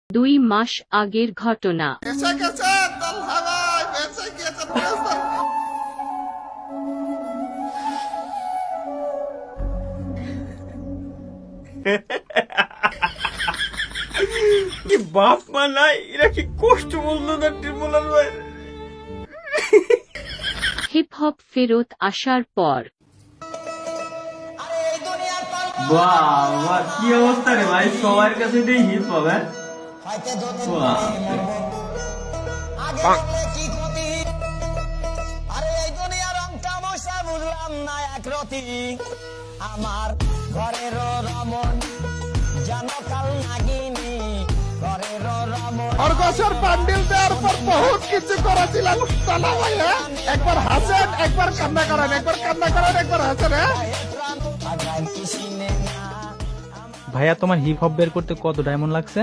2 মাস আগের ঘটনা। কি বাপ মা নাই, এরা কি কষ্ট বললো না বলার বাইরে। হিপ হপ ফেরত আসার পর বাবা কি অবস্থা রে ভাই, সবার কাছে দিয়ে হিপ হপ। আমার ঘরের রমন যেন কাল নাগিনী ঘরের রমন অর্গসের বান্ডিল দেওয়ার পর বহুত কিছু করেছিলাম তালা ভাইয়া। একবার হাসেন, একবার কান্না করেন, একবার কান্না করেন, একবার হাসেন। ভাইয়া তোমার হিপ হপ বের করতে কত ডায়মন্ড লাগছে?